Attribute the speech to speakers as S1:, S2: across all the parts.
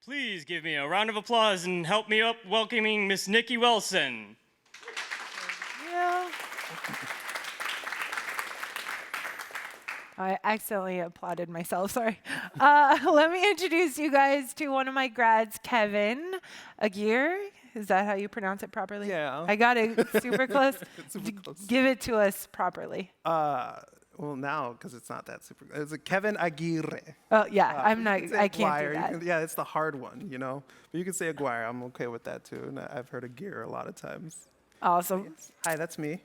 S1: Please give me a round of applause and help me up welcoming Miss Nikki Willson.
S2: Yeah. I accidentally applauded myself, sorry. Let me introduce you guys to one of my grads, Kevin Aguirre. Is that how you pronounce it properly?
S3: Yeah.
S2: I got it super close.
S3: Super close.
S2: Give it to us properly.
S3: Well, now, because it's not that super. It's a Kevin Aguirre.
S2: Oh, yeah, I can't
S3: Aguirre.
S2: do that.
S3: Yeah, it's the hard one, you know? But you can say Aguirre. I'm okay with that, too. And I've heard Aguirre a lot of times.
S2: Awesome.
S3: Hi, that's me.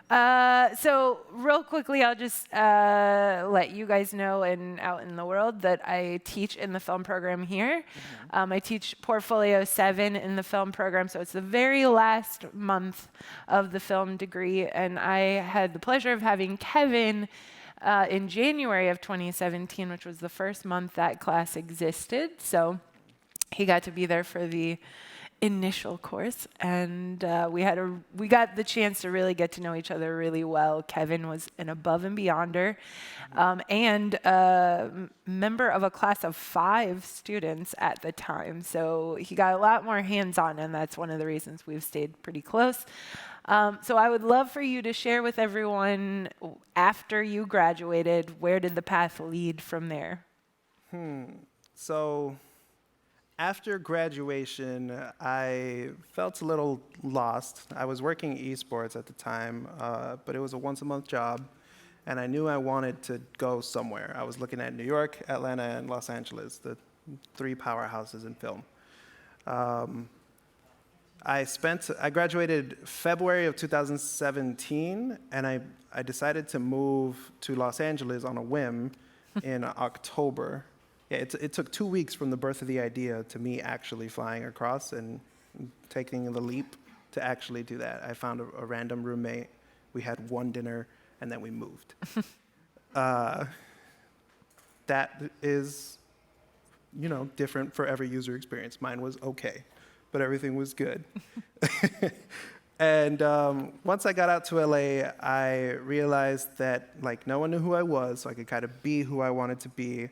S2: So real quickly, I'll just let you guys know and out in the world that I teach in the film program here. I teach Portfolio 7 in the film program, so it's the very last month of the film degree. And I had the pleasure of having Kevin in January of 2017, which was the first month that class existed. So he got to be there for the initial course, and we got the chance to really get to know each other really well. Kevin was an above and beyonder, and a member of a class of 5 students at the time. So he got a lot more hands-on, and that's one of the reasons we've stayed pretty close. So I would love for you to share with everyone, after you graduated, where did the path lead from there?
S3: So after graduation, I felt a little lost. I was working esports at the time, but it was a once-a-month job, and I knew I wanted to go somewhere. I was looking at New York, Atlanta, and Los Angeles, the 3 powerhouses in film. I graduated February of 2017, and I decided to move to Los Angeles on a whim in October. Yeah, it took 2 weeks from the birth of the idea to me actually flying across and taking the leap to actually do that. I found a random roommate. We had one dinner, and then we moved. That is, different for every user experience. Mine was okay, but everything was good. And once I got out to LA, I realized that no one knew who I was, so I could kind of be who I wanted to be.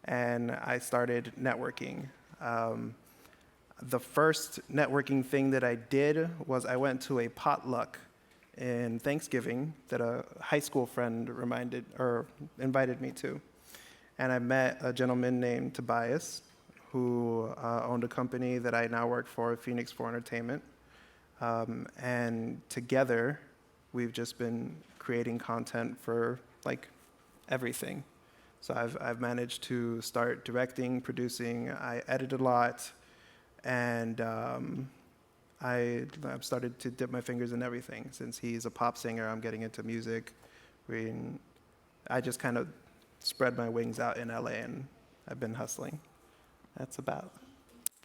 S3: And I started networking. The first networking thing that I did was I went to a potluck in Thanksgiving that a high school friend invited me to. And I met a gentleman named Tobias, who owned a company that I now work for, Phoenix 4 Entertainment. And together, we've just been creating content for everything. So I've managed to start directing, producing. I edit a lot, and I've started to dip my fingers in everything. Since he's a pop singer, I'm getting into music. I just kind of spread my wings out in LA, and I've been hustling. That's about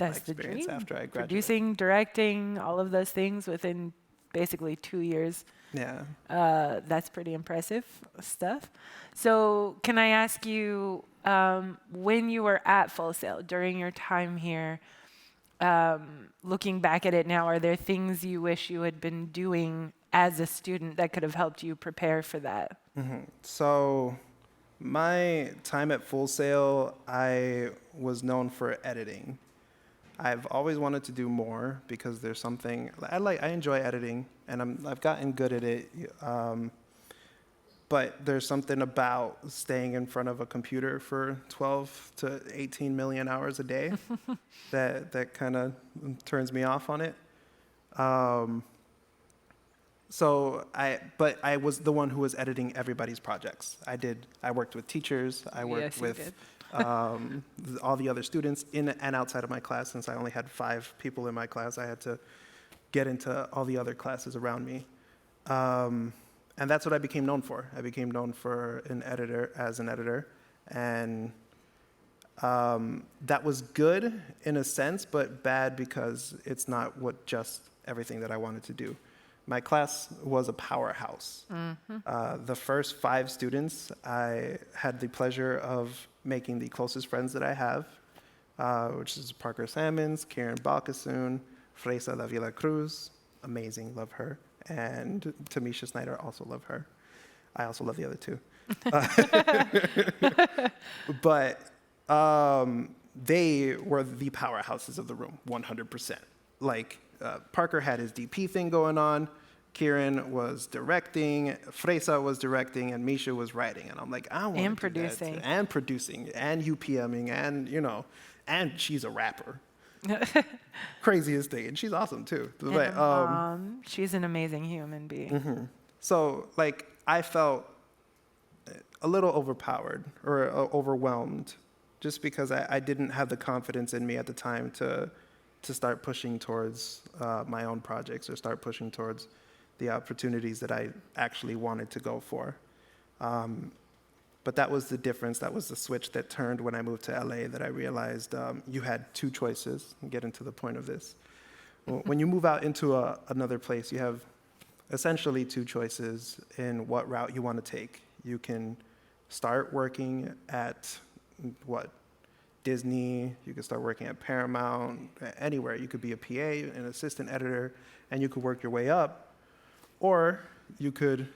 S3: my experience after I graduated.
S2: Producing, directing, all of those things within basically 2 years.
S3: Yeah.
S2: That's pretty impressive stuff. So can I ask you, when you were at Full Sail, during your time here, looking back at it now, are there things you wish you had been doing as a student that could have helped you prepare for that?
S3: So my time at Full Sail, I was known for editing. I've always wanted to do more because there's something I enjoy editing, and I've gotten good at it. But there's something about staying in front of a computer for 12 to 18 million hours a day that kind of turns me off on it. But I was the one who was editing everybody's projects. I worked with teachers. I worked with all the other students in and outside of my class. Since I only had 5 people in my class, I had to get into all the other classes around me. And that's what I became known for. I became known for as an editor. And that was good in a sense, but bad because it's not everything that I wanted to do. My class was a powerhouse. The first 5 students, I had the pleasure of making the closest friends that I have, which is Parker Salmons, Karen Balkasoon, Fresa Davila Cruz, amazing, love her, and Tamisha Snyder, also love her. I also love the other 2. But they were the powerhouses of the room, 100%. Like, Parker had his DP thing going on, Kieran was directing, Fresa was directing, and Misha was writing. And I'm like, I want to do
S2: producing.
S3: that. And producing, and UPMing, and, and she's a rapper. Craziest thing. And she's awesome, too. But,
S2: she's an amazing human being.
S3: So, like, I felt a little overpowered or overwhelmed just because I didn't have the confidence in me at the time to start pushing towards my own projects or start pushing towards the opportunities that I actually wanted to go for. But that was the difference. That was the switch that turned when I moved to LA, that I realized you had two choices. I'll get into the point of this. When you move out into another place, you have essentially two choices in what route you want to take. You can start working at Disney, you could start working at Paramount, anywhere. You could be a PA, an assistant editor, and you could work your way up. Or you could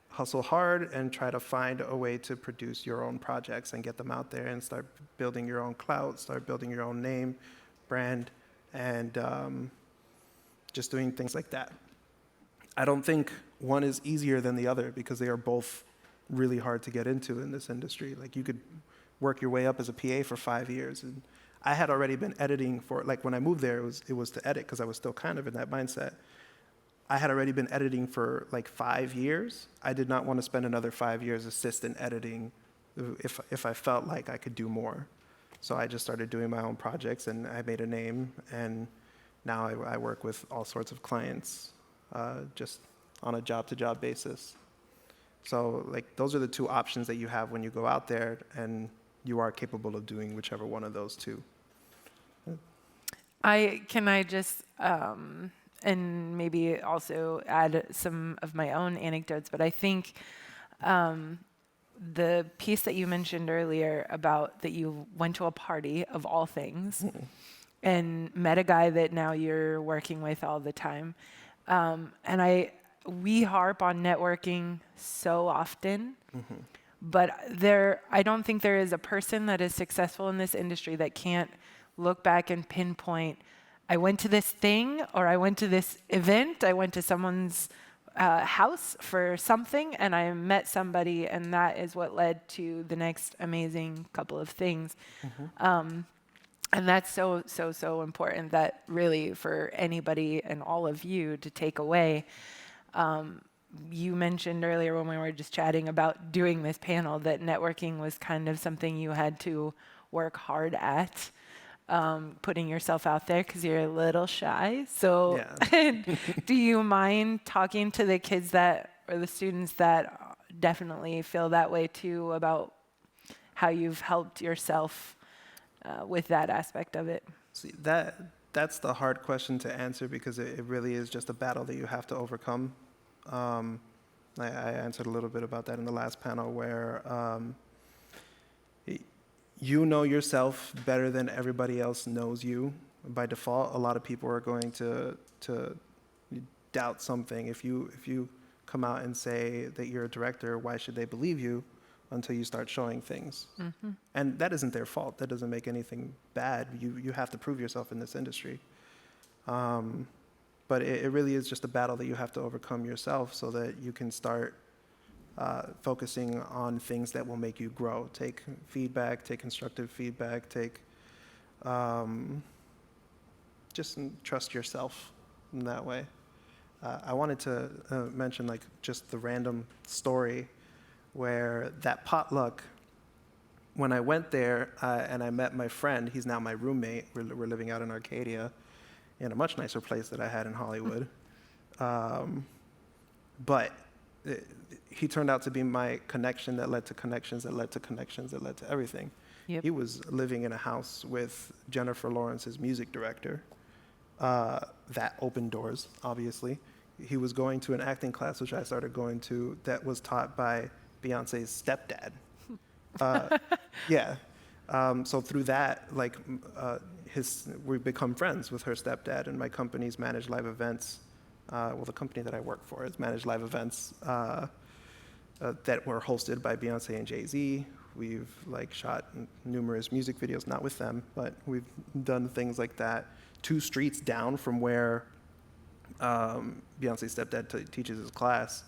S3: hustle hard and try to find a way to produce your own projects and get them out there and start building your own clout, start building your own name, brand, and just doing things like that. I don't think one is easier than the other because they are both really hard to get into in this industry. Like, you could work your way up as a PA for 5 years. And I had already been editing for, like, when I moved there, it was to edit because I was still kind of in that mindset. I had already been editing for like 5 years. I did not want to spend another 5 years assistant editing if I felt like I could do more. So I just started doing my own projects, and I made a name, and now I work with all sorts of clients just on a job-to-job basis. So, like, those are the two options that you have when you go out there, and you are capable of doing whichever one of those two.
S2: Can I just and maybe also add some of my own anecdotes, but I think the piece that you mentioned earlier about that you went to a party of all things and met a guy that now you're working with all the time. And we harp on networking so often, but I don't think there is a person that is successful in this industry that can't look back and pinpoint, I went to this thing, or I went to this event, I went to someone's house for something, and I met somebody, and that is what led to the next amazing couple of things. And that's so important, that really for anybody and all of you to take away. You mentioned earlier when we were just chatting about doing this panel that networking was kind of something you had to work hard at. Putting yourself out there because you're a little shy. So yeah. Do you mind talking to the kids or the students that definitely feel that way too, about how you've helped yourself with that aspect of it?
S3: See, that's the hard question to answer because it really is just a battle that you have to overcome. I answered a little bit about that in the last panel where you know yourself better than everybody else knows you. By default, a lot of people are going to doubt something. If you come out and say that you're a director, why should they believe you until you start showing things? And that isn't their fault. That doesn't make anything bad. You have to prove yourself in this industry. But it really is just a battle that you have to overcome yourself so that you can start focusing on things that will make you grow. Take feedback, take constructive feedback, just trust yourself in that way. I wanted to mention like just the random story where that potluck, when I went there and I met my friend, he's now my roommate, we're living out in Arcadia in a much nicer place that I had in Hollywood. But he turned out to be my connection that led to connections, that led to connections, that led to everything. Yep. He was living in a house with Jennifer Lawrence's music director. That opened doors, obviously. He was going to an acting class, which I started going to, that was taught by Beyonce's stepdad. Yeah. So through that, like, we've become friends with her stepdad, and my company's managed live events. The company that I work for has managed live events that were hosted by Beyonce and Jay-Z. We've like shot numerous music videos, not with them, but we've done things like that. 2 streets down from where Beyonce's stepdad teaches his class,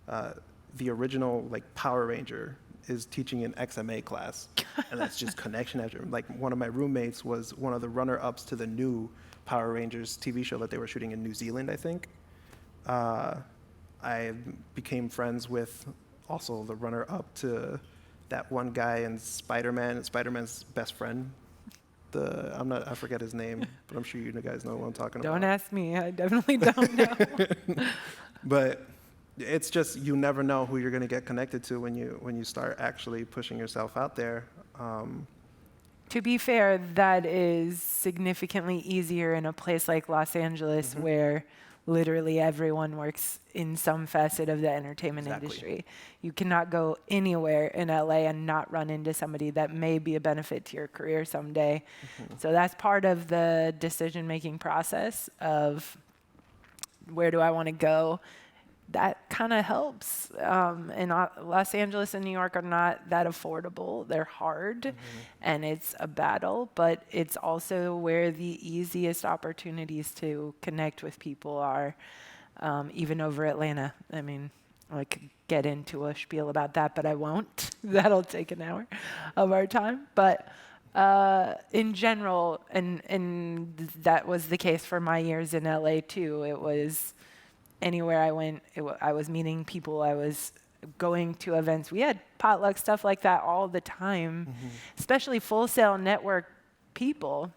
S3: the original like Power Ranger is teaching an XMA class, and that's just connection after. Like one of my roommates was one of the runner-ups to the new Power Rangers TV show that they were shooting in New Zealand, I think. I became friends with also the runner-up to that one guy in Spider-Man, Spider-Man's best friend. I forget his name, but I'm sure you guys know what I'm talking about.
S2: Don't ask me. I definitely don't know.
S3: But it's just, you never know who you're going to get connected to when you start actually pushing yourself out there.
S2: To be fair, that is significantly easier in a place like Los Angeles where literally everyone works in some facet of the entertainment industry. You cannot go anywhere in LA and not run into somebody that may be a benefit to your career someday. So that's part of the decision-making process of where do I want to go. That kind of helps. And Los Angeles and New York are not that affordable. They're hard, and it's a battle, but it's also where the easiest opportunities to connect with people are, even over Atlanta. I mean, I could get into a spiel about that, but I won't. That'll take an hour of our time. But in general, and that was the case for my years in LA too, it was anywhere I went, I was meeting people, I was going to events. We had potluck stuff like that all the time, especially Full Sail Network people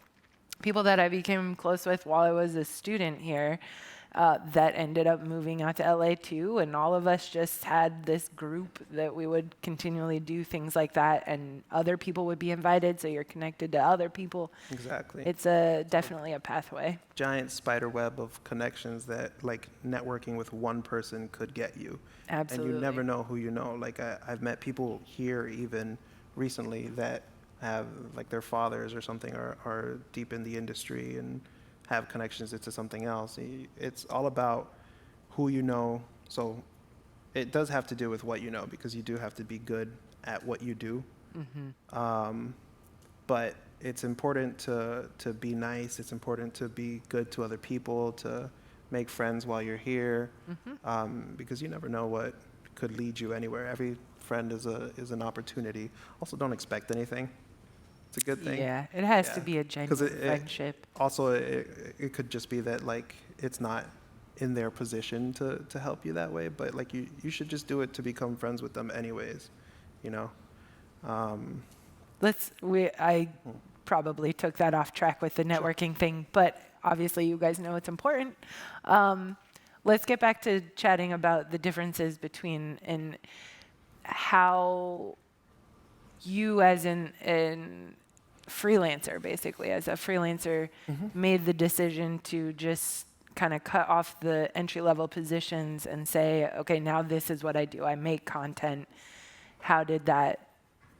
S2: that I became close with while I was a student here, that ended up moving out to LA too. And all of us just had this group that we would continually do things like that, and other people would be invited, so you're connected to other people.
S3: Exactly.
S2: It's definitely a pathway.
S3: Giant spider web of connections that like networking with one person could get you.
S2: Absolutely.
S3: And you never know who you know. Like I've met people here even recently that have like their fathers or something are deep in the industry and have connections into something else. It's all about who you know. So it does have to do with what you know, because you do have to be good at what you do. But it's important to be nice. It's important to be good to other people, to make friends while you're here, because you never know what could lead you anywhere. Every friend is an opportunity. Also, don't expect anything. It's a good thing.
S2: Yeah, it has to be a genuine friendship.
S3: Also, it could just be that like it's not in their position to help you that way, but like you should just do it to become friends with them anyways, you know.
S2: I probably took that off track with the networking thing, but obviously you guys know it's important. Let's get back to chatting about the differences between and how you as an freelancer, basically, as a freelancer, made the decision to just kind of cut off the entry-level positions and say, okay, now this is what I do. I make content. How did that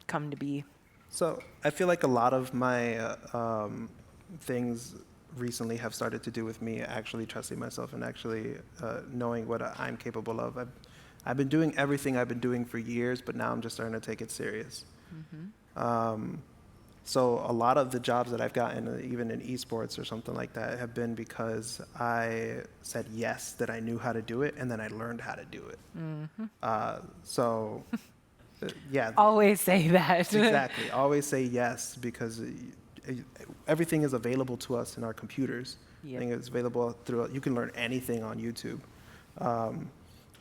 S2: come to be?
S3: So I feel like a lot of my things recently have started to do with me actually trusting myself and actually knowing what I'm capable of. I've been doing everything I've been doing for years, but now I'm just starting to take it serious. So a lot of the jobs that I've gotten, even in esports or something like that, have been because I said yes, that I knew how to do it, and then I learned how to do it. Yeah.
S2: Always say that.
S3: Exactly. Always say yes, because everything is available to us in our computers. Everything is available through. You can learn anything on YouTube.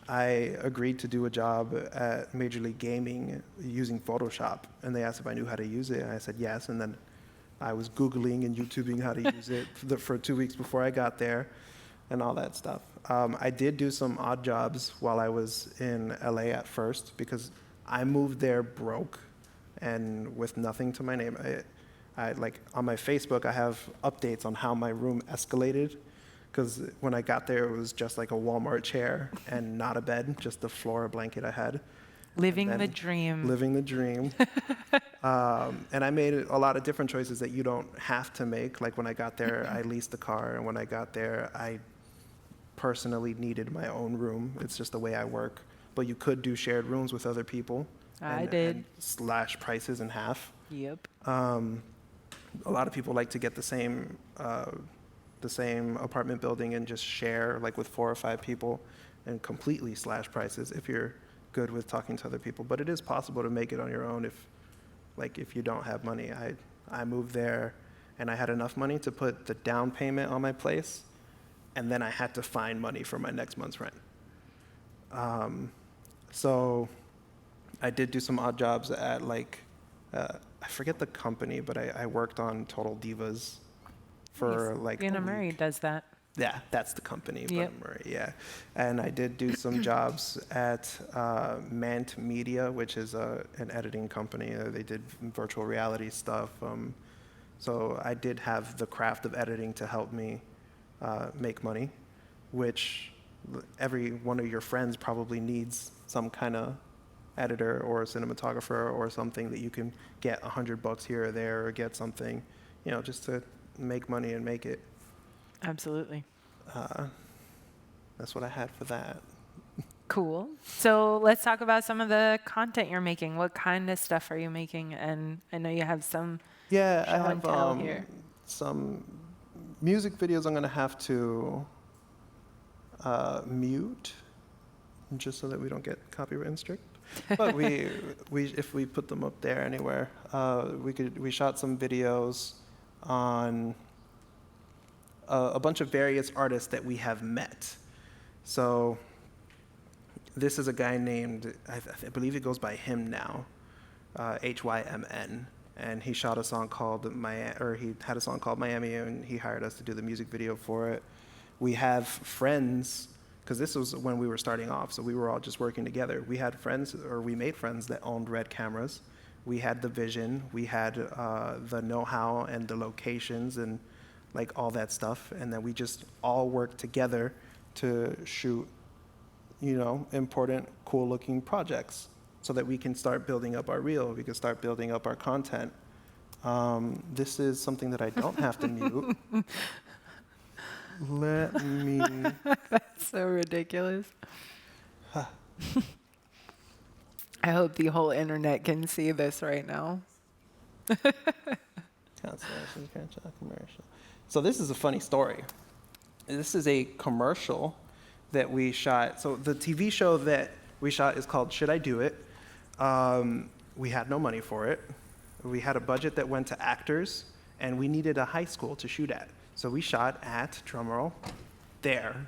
S3: I agreed to do a job at Major League Gaming using Photoshop, and they asked if I knew how to use it, and I said yes, and then I was Googling and YouTubing how to use it for 2 weeks before I got there, and all that stuff. I did do some odd jobs while I was in LA at first, because I moved there broke and with nothing to my name. I like on my Facebook, I have updates on how my room escalated, because when I got there, it was just like a Walmart chair and not a bed, just the floor blanket I had.
S2: Living the dream.
S3: Living the dream. And I made a lot of different choices that you don't have to make. Like when I got there, I leased a car, and when I got there, I personally needed my own room. It's just the way I work. But you could do shared rooms with other people.
S2: I did.
S3: And slash prices in half.
S2: Yep.
S3: A lot of people like to get the same apartment building and just share like with 4 or 5 people and completely slash prices if you're good with talking to other people. But it is possible to make it on your own if you don't have money. I moved there and I had enough money to put the down payment on my place, and then I had to find money for my next month's rent. So I did do some odd jobs at I forget the company, but I worked on Total Divas for like
S2: Brianna Murray does that.
S3: Yeah, that's the company,
S2: Yep.
S3: Brianna Murray, yeah. And I did do some jobs at Mant Media, which is an editing company. They did virtual reality stuff. So I did have the craft of editing to help me make money, which every one of your friends probably needs some kind of editor or a cinematographer or something that you can get $100 here or there, or get something, just to make money and make it.
S2: Absolutely.
S3: That's what I had for that.
S2: Cool. So let's talk about some of the content you're making. What kind of stuff are you making? And I know you have some
S3: Yeah, I
S2: show and
S3: have
S2: tell here.
S3: some music videos I'm going to have to mute, just so that we don't get copyright strict. But we if we put them up there anywhere, we shot some videos on a bunch of various artists that we have met. So this is a guy named, I believe he goes by him now, HYMN, and he shot a song called he had a song called Miami, and he hired us to do the music video for it. We have friends, because this was when we were starting off, so we were all just working together. We had friends, or we made friends that owned Red cameras. We had the vision, we had the know-how and the locations and like all that stuff, and then we just all worked together to shoot, important, cool-looking projects, so that we can start building up our reel, we can start building up our content. This is something that I don't have to mute. Let me.
S2: That's so ridiculous. I hope the whole internet can see this right now.
S3: Constellations, commercial. So this is a funny story. This is a commercial that we shot. So the TV show that we shot is called Should I Do It? We had no money for it. We had a budget that went to actors, and we needed a high school to shoot at. So we shot at, drumroll, there.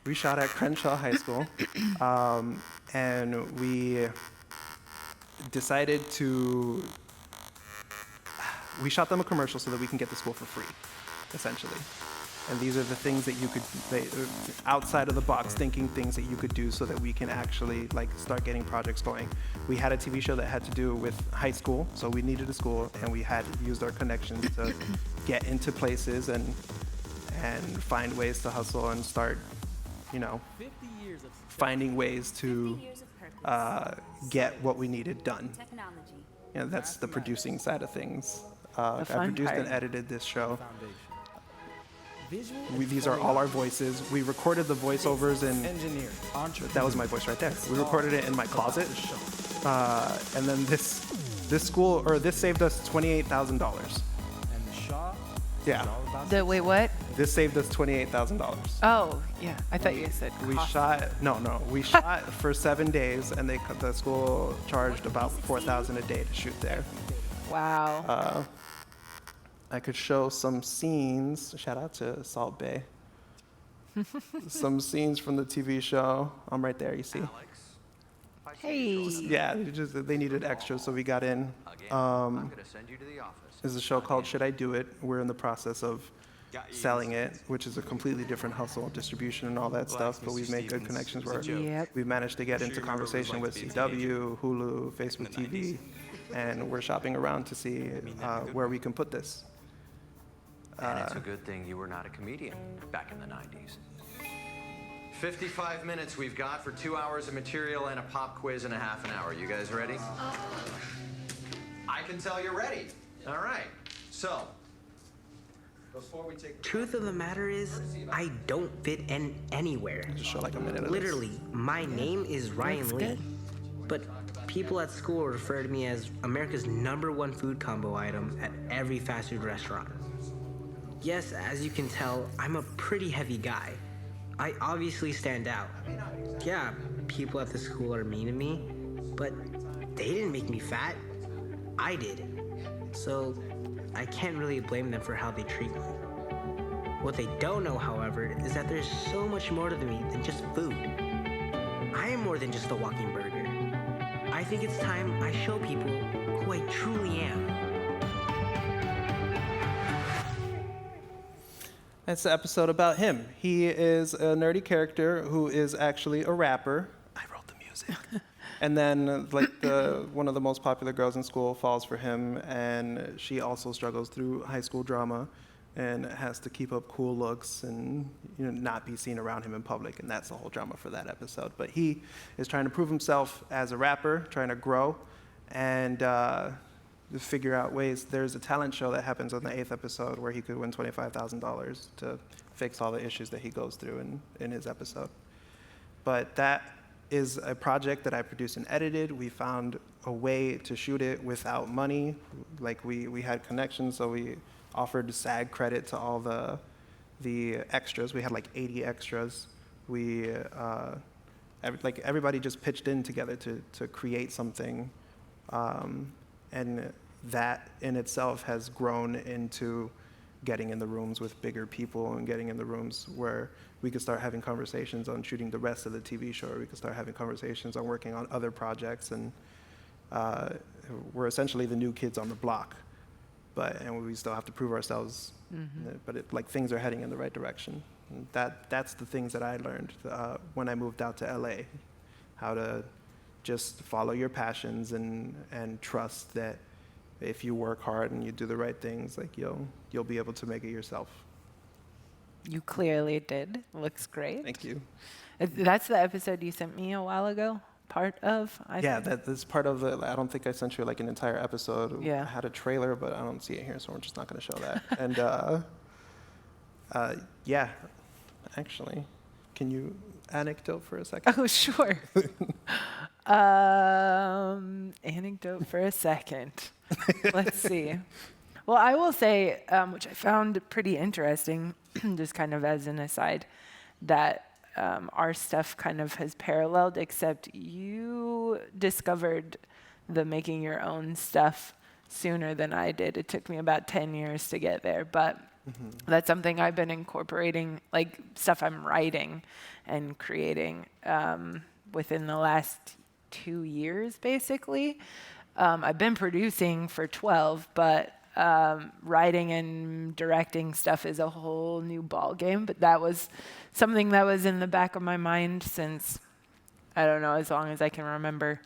S3: We shot at Crenshaw High School, and we decided to, we shot them a commercial so that we can get the school for free, essentially. And these are the things that you could, outside of the box thinking things that you could do so that we can actually start getting projects going. We had a TV show that had to do with high school, so we needed a school, and we had used our connections to get into places and find ways to hustle and start, finding ways to get what we needed done. That's the producing side of things. I produced and edited this show. These are all our voices. We recorded the voiceovers in, that was my voice right there. We recorded it in my closet. And then this saved us $28,000. Yeah.
S2: Wait, what?
S3: This saved us $28,000.
S2: Oh, yeah. I thought you said
S3: We
S2: cost.
S3: shot, we shot for 7 days, and the school charged about $4,000 a day to shoot there.
S2: Wow.
S3: I could show some scenes. Shout out to Salt Bay. Some scenes from the TV show. I'm right there, you see.
S2: Hey.
S3: Yeah, they needed extras, so we got in. There's a show called Should I Do It? We're in the process of selling it, which is a completely different hustle, distribution and all that stuff, but we've made good connections where we've managed to get into conversation with CW, Hulu, Facebook TV, and we're shopping around to see where we can put this.
S4: And it's a good thing you were not a comedian back in the 90s. 55 minutes we've got for 2 hours of material and a pop quiz in a half an hour. You guys ready? I can tell you're ready. All right. So, before we take...
S5: Truth of the matter is, I don't fit anywhere.
S3: Just show like a minute of
S5: Literally, my name is Ryan Lee, but people at school refer to me as America's #1 food combo item at every fast food restaurant. Yes, as you can tell, I'm a pretty heavy guy. I obviously stand out. Yeah, people at the school are mean to me, but they didn't make me fat. I did. So I can't really blame them for how they treat me. What they don't know, however, is that there's so much more to me than just food. I am more than just a walking burger. I think it's time I show people who I truly am.
S3: That's the episode about him. He is a nerdy character who is actually a rapper. I wrote the music. And then, one of the most popular girls in school falls for him, and she also struggles through high school drama and has to keep up cool looks and not be seen around him in public, and that's the whole drama for that episode. But he is trying to prove himself as a rapper, trying to grow, and figure out ways. There's a talent show that happens on the 8th episode where he could win $25,000 to fix all the issues that he goes through in his episode. But that is a project that I produced and edited. We found a way to shoot it without money. Like we had connections, so we offered SAG credit to all the extras. We had like 80 extras. We everybody just pitched in together to create something, and that in itself has grown into getting in the rooms with bigger people and getting in the rooms where we could start having conversations on shooting the rest of the TV show, or we could start having conversations on working on other projects, and we're essentially the new kids on the block, and we still have to prove ourselves, but things are heading in the right direction. And that's the things that I learned when I moved out to LA, how to just follow your passions and trust that if you work hard and you do the right things, you'll be able to make it yourself.
S2: You clearly did. Looks great.
S3: Thank you.
S2: That's the episode you sent me a while ago. Part of.
S3: That's part of the. I don't think I sent you an entire episode.
S2: Yeah.
S3: I had a trailer, but I don't see it here, so we're just not going to show that. And yeah, actually, can you anecdote for a second?
S2: Oh, sure. Anecdote for a second. Let's see. Well, I will say, which I found pretty interesting, just kind of as an aside, that our stuff kind of has paralleled, except you discovered the making your own stuff sooner than I did. It took me about 10 years to get there, but that's something I've been incorporating, like stuff I'm writing and creating within the last 2 years, basically. I've been producing for 12, but writing and directing stuff is a whole new ball game. But that was something that was in the back of my mind since, I don't know, as long as I can remember,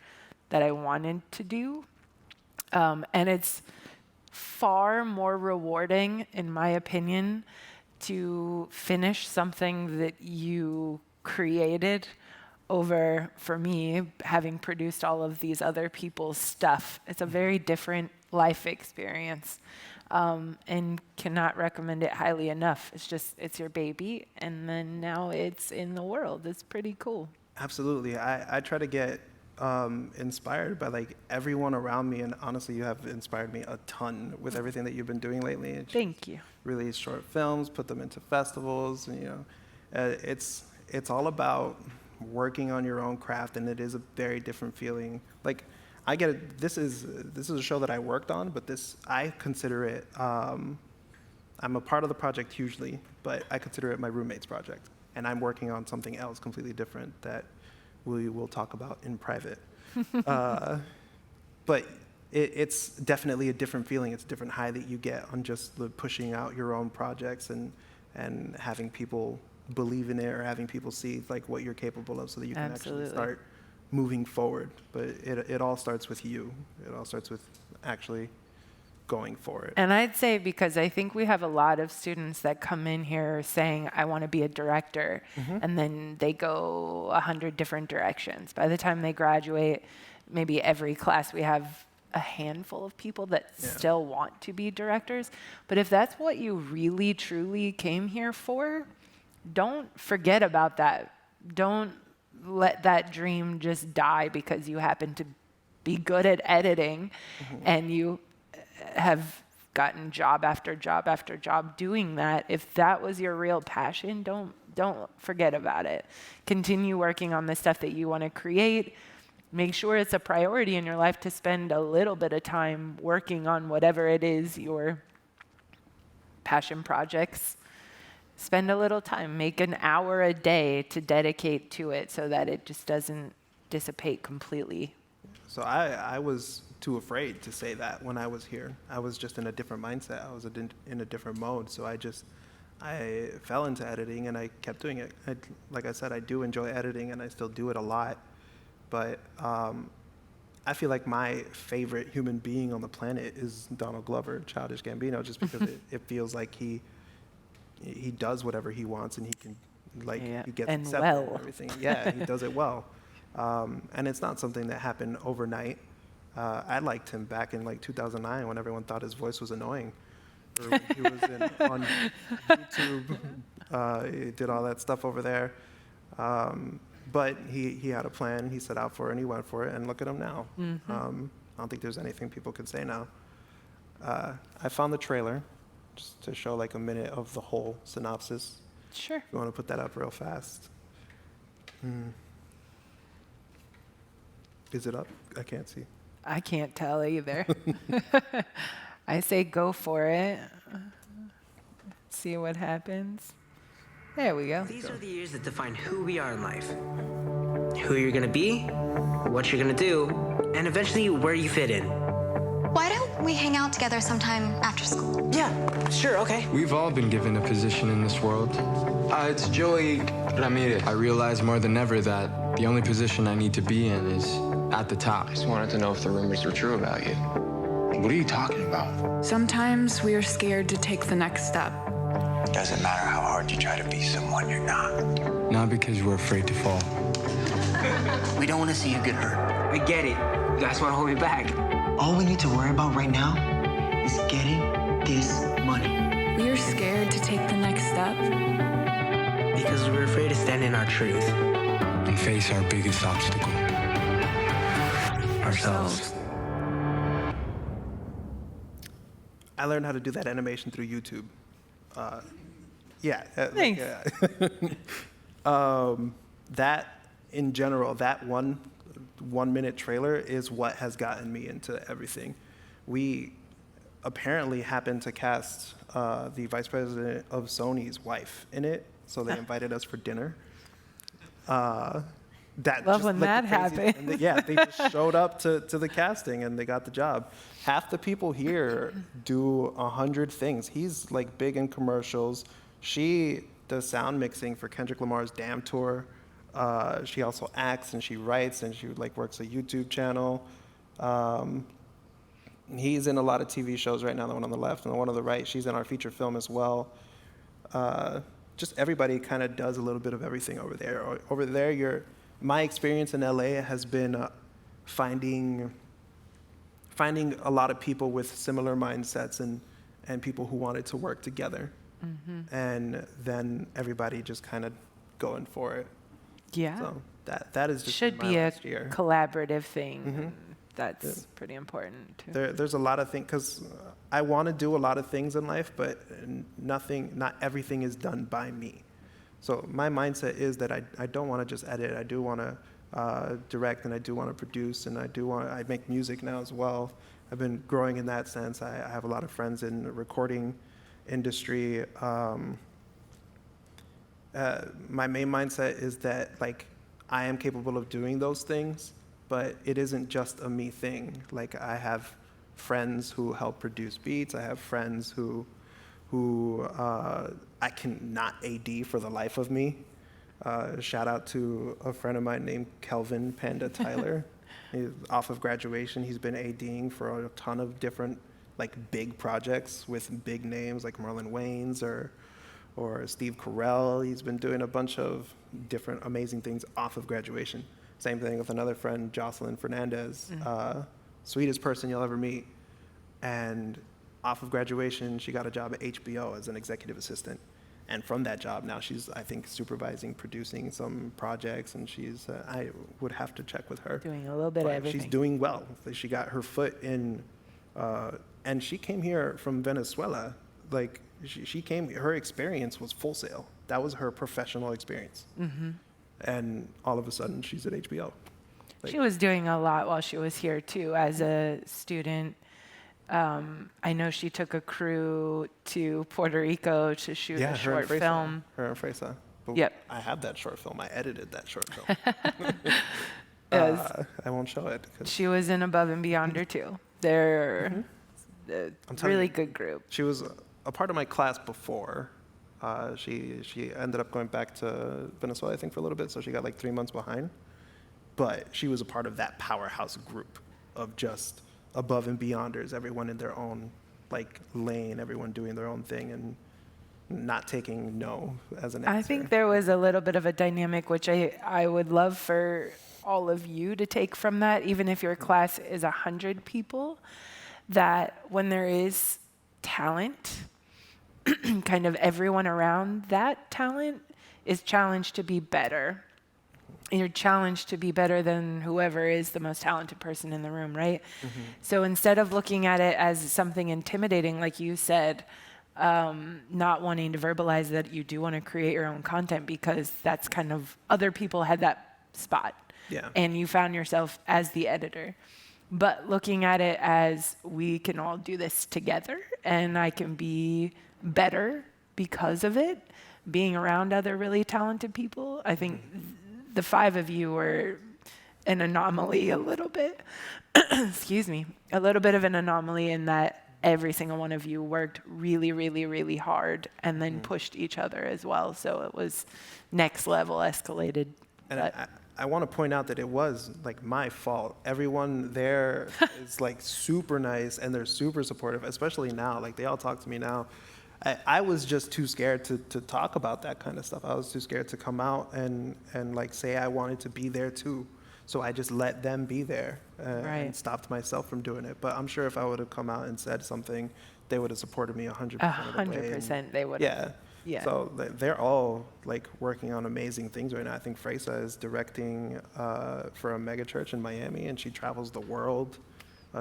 S2: that I wanted to do. And it's far more rewarding, in my opinion, to finish something that you created over, for me, having produced all of these other people's stuff. It's a very different life experience, and cannot recommend it highly enough. It's your baby, and then now it's in the world. It's pretty cool.
S3: Absolutely. I try to get inspired by everyone around me, and honestly, you have inspired me a ton with everything that you've been doing lately.
S2: Thank you.
S3: Release short films, put them into festivals, and it's all about working on your own craft, and it is a very different feeling. I get it. This is a show that I worked on, but I consider it. I'm a part of the project hugely, but I consider it my roommate's project, and I'm working on something else completely different that we will talk about in private. But it's definitely a different feeling. It's a different high that you get on just pushing out your own projects and having people believe in it, or having people see what you're capable of, so that you can actually start moving forward. But it all starts with you. It all starts with actually going for it.
S2: And I'd say, because I think we have a lot of students that come in here saying, I want to be a director, and then they go 100 different directions. By the time they graduate, maybe every class we have a handful of people that still want to be directors. But if that's what you really, truly came here for, don't forget about that. Don't let that dream just die because you happen to be good at editing, and you have gotten job after job after job doing that. If that was your real passion, don't forget about it. Continue working on the stuff that you want to create. Make sure it's a priority in your life to spend a little bit of time working on whatever it is your passion projects. Spend a little time, make an hour a day to dedicate to it so that it just doesn't dissipate completely.
S3: So I was too afraid to say that when I was here. I was just in a different mindset. I was in a different mode. So I fell into editing and I kept doing it. Like I said, I do enjoy editing and I still do it a lot. But I feel like my favorite human being on the planet is Donald Glover, Childish Gambino, just because it feels like he does whatever he wants and he can, like, he gets
S2: and
S3: accepted
S2: well.
S3: and everything. Yeah, he does it well. And it's not something that happened overnight. I liked him back in like 2009 when everyone thought his voice was annoying. Or when he was on YouTube, he did all that stuff over there. But he had a plan, he set out for it, and he went for it, and look at him now. I don't think there's anything people can say now. I found the trailer, just to show like a minute of the whole synopsis.
S2: Sure.
S3: If you want to put that up real fast. Is it up? I can't see.
S2: I can't tell either. I say go for it. See what happens. There we go.
S5: These are the years that define who we are in life. Who you're gonna be, what you're gonna do, and eventually where you fit in.
S6: Why don't we hang out together sometime after school?
S5: Yeah, sure, okay.
S7: We've all been given a position in this world. It's Joey Ramirez. I realize more than ever that the only position I need to be in is at the top.
S8: I just wanted to know if the rumors were true about you.
S7: What are you talking about?
S9: Sometimes we are scared to take the next step.
S10: Doesn't matter how hard you try to be someone you're not.
S7: Not because we're afraid to fall.
S10: We don't want to see you get hurt.
S5: I get it. That's what hold me back.
S10: All we need to worry about right now is getting this money.
S9: We are scared to take the next step.
S5: Because we're afraid to stand in our truth.
S7: And face our biggest obstacle. Ourselves.
S3: I learned how to do that animation through YouTube.
S2: Nice.
S3: That, in general, that one minute trailer is what has gotten me into everything. We apparently happened to cast the vice president of Sony's wife in it, so they invited us for dinner.
S2: Love when that happened.
S3: They just showed up to the casting and they got the job. Half the people here do 100 things. He's like big in commercials. She does sound mixing for Kendrick Lamar's Damn Tour. She also acts and she writes and she like works a YouTube channel. He's in a lot of TV shows right now, the one on the left and the one on the right. She's in our feature film as well. Just everybody kind of does a little bit of everything over there. Over there, my experience in LA has been finding a lot of people with similar mindsets and people who wanted to work together. And then everybody just kind of going for it.
S2: Yeah.
S3: So that is just
S2: Should
S3: my
S2: be a
S3: last year.
S2: collaborative thing. That's pretty important too.
S3: There's a lot of things, because I want to do a lot of things in life, but not everything is done by me. So my mindset is that I don't want to just edit. I do want to direct, and I do want to produce, and I make music now as well. I've been growing in that sense. I have a lot of friends in the recording industry. My main mindset is that like I am capable of doing those things, but it isn't just a me thing. Like I have friends who help produce beats. I have friends who I can not AD for the life of me. Shout out to a friend of mine named Kelvin Panda Tyler. He's off of graduation. He's been ADing for a ton of different like big projects with big names like Marlon Wayans or Steve Carell. He's been doing a bunch of different amazing things off of graduation. Same thing with another friend, Jocelyn Fernandez, sweetest person you'll ever meet. And off of graduation, she got a job at HBO as an executive assistant. And from that job, now she's, I think, supervising, producing some projects, and she's, I would have to check with her.
S2: Doing a little bit of everything.
S3: She's doing well. She got her foot in, and she came here from Venezuela. Like, she came, her experience was Full Sail. That was her professional experience. And all of a sudden, she's at HBO.
S2: She was doing a lot while she was here, too, as a student. I know she took a crew to Puerto Rico to shoot a short film.
S3: Her and Freysa. But
S2: Yep.
S3: I have that short film. I edited that short film. I won't show it.
S2: She was in Above and Beyonder, too. They're a really good group.
S3: She was a part of my class before. She ended up going back to Venezuela, I think, for a little bit, so she got like 3 months behind. But she was a part of that powerhouse group of just Above and Beyonders, everyone in their own like lane, everyone doing their own thing and not taking no as an answer.
S2: I think there was a little bit of a dynamic which I would love for all of you to take from that, even if your class is 100 people, that when there is talent, kind of everyone around that talent is challenged to be better. You're challenged to be better than whoever is the most talented person in the room, right? So instead of looking at it as something intimidating, like you said, not wanting to verbalize that you do want to create your own content because that's kind of, other people had that spot.
S3: Yeah.
S2: And you found yourself as the editor. But looking at it as we can all do this together and I can be better because of it, being around other really talented people, I think the 5 of you were an anomaly a little bit. Excuse me. A little bit of an anomaly in that every single one of you worked really, really, really hard and then pushed each other as well. So it was next level escalated.
S3: And I want to point out that it was like my fault. Everyone there is like super nice and they're super supportive, especially now. Like they all talk to me now. I was just too scared to talk about that kind of stuff. I was too scared to come out and like say I wanted to be there too. So I just let them be there and stopped myself from doing it. But I'm sure if I would have come out and said something, they would have supported me 100% of the way.
S2: 100% they would have. Yeah.
S3: So they're all like working on amazing things right now. I think Freysa is directing for a mega church in Miami, and she travels the world.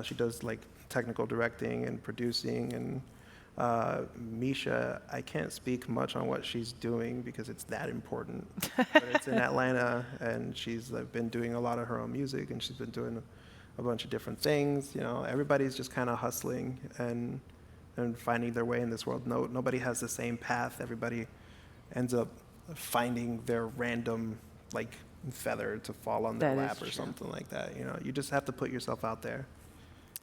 S3: She does like technical directing and producing. And Misha, I can't speak much on what she's doing because it's that important. But it's in Atlanta, and she's been doing a lot of her own music, and she's been doing a bunch of different things. You know, everybody's just kind of hustling and finding their way in this world. Nobody has the same path. Everybody ends up finding their random like feather to fall on their lap or something like that. You know, you just have to put yourself out there.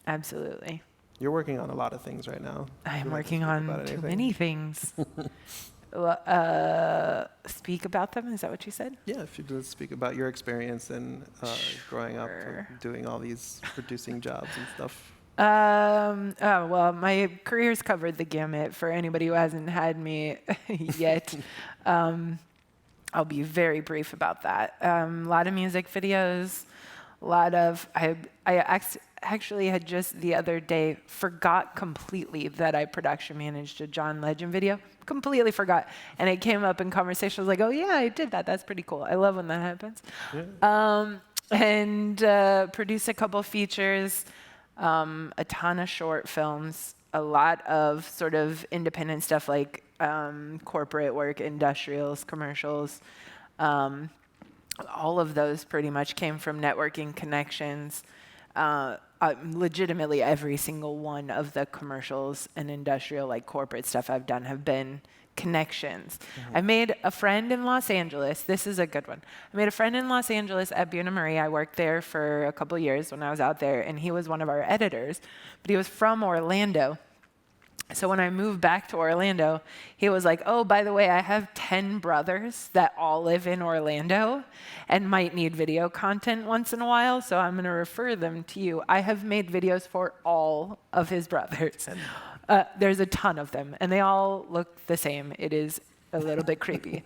S2: Absolutely.
S3: You're working on a lot of things right now.
S2: I'm working on too many things. Speak about them? Is that what you said?
S3: Yeah, if you just speak about your experience and growing up, doing all these producing jobs and stuff.
S2: Well, my career's covered the gamut for anybody who hasn't had me yet. I'll be very brief about that. A lot of music videos, a lot of, I actually had just the other day forgot completely that I production managed a John Legend video. Completely forgot. And it came up in conversation. I was like, oh yeah, I did that. That's pretty cool. I love when that happens. Yeah. And produce a couple features. A ton of short films, a lot of sort of independent stuff like corporate work, industrials, commercials. All of those pretty much came from networking connections. Legitimately every single one of the commercials and industrial like corporate stuff I've done have been connections. I made a friend in Los Angeles. This is a good one. I made a friend in Los Angeles at Buena Marie. I worked there for a couple years when I was out there, and he was one of our editors, but he was from Orlando. So when I moved back to Orlando, he was like, oh, by the way, I have 10 brothers that all live in Orlando and might need video content once in a while, so I'm going to refer them to you. I have made videos for all of his brothers. There's a ton of them, and they all look the same. It is a little bit creepy.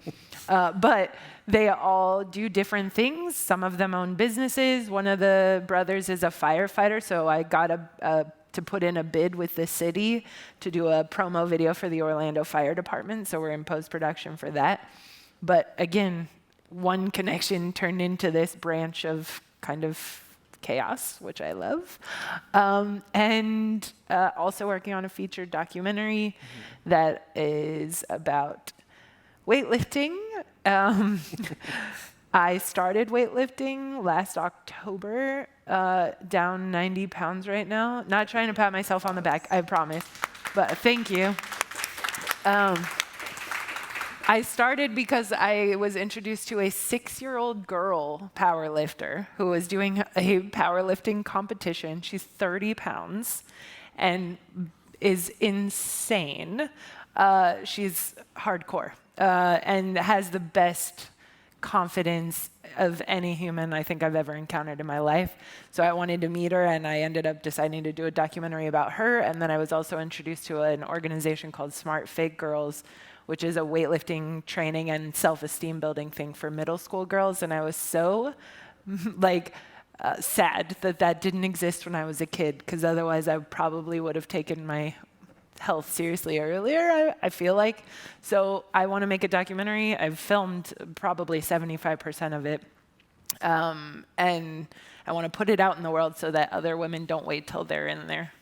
S2: But they all do different things. Some of them own businesses. One of the brothers is a firefighter, so I got a to put in a bid with the city to do a promo video for the Orlando Fire Department. So we're in post-production for that. But again, one connection turned into this branch of kind of chaos, which I love. And also working on a featured documentary that is about weightlifting. I started weightlifting last October, down 90 pounds right now. Not trying to pat myself on the back, I promise, but thank you. I started because I was introduced to a 6-year-old girl powerlifter who was doing a powerlifting competition. She's 30 pounds and is insane. She's hardcore and has the best confidence of any human I think I've ever encountered in my life. So I wanted to meet her, and I ended up deciding to do a documentary about her. And then I was also introduced to an organization called Smart Fake Girls, which is a weightlifting training and self-esteem building thing for middle school girls. And I was so sad that that didn't exist when I was a kid, because otherwise I probably would have taken my health seriously earlier, I feel like. So I want to make a documentary. I've filmed probably 75% of it. And I want to put it out in the world so that other women don't wait till they're in their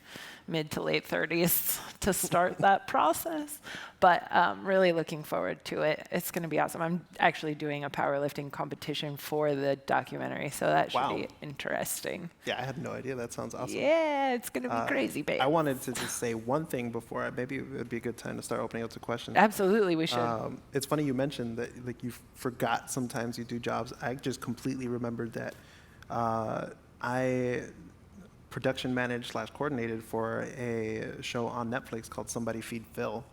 S2: mid to late 30s to start that process. But really looking forward to it. It's going to be awesome. I'm actually doing a powerlifting competition for the documentary, so that should be interesting.
S3: Yeah, I had no idea. That sounds awesome.
S2: Yeah, it's going to be crazy, babe.
S3: I wanted to just say one thing before. Maybe it would be a good time to start opening up to questions.
S2: Absolutely, we should.
S3: It's funny you mentioned that you forgot sometimes you do jobs. I just completely remembered that I production managed / coordinated for a show on Netflix called Somebody Feed Phil.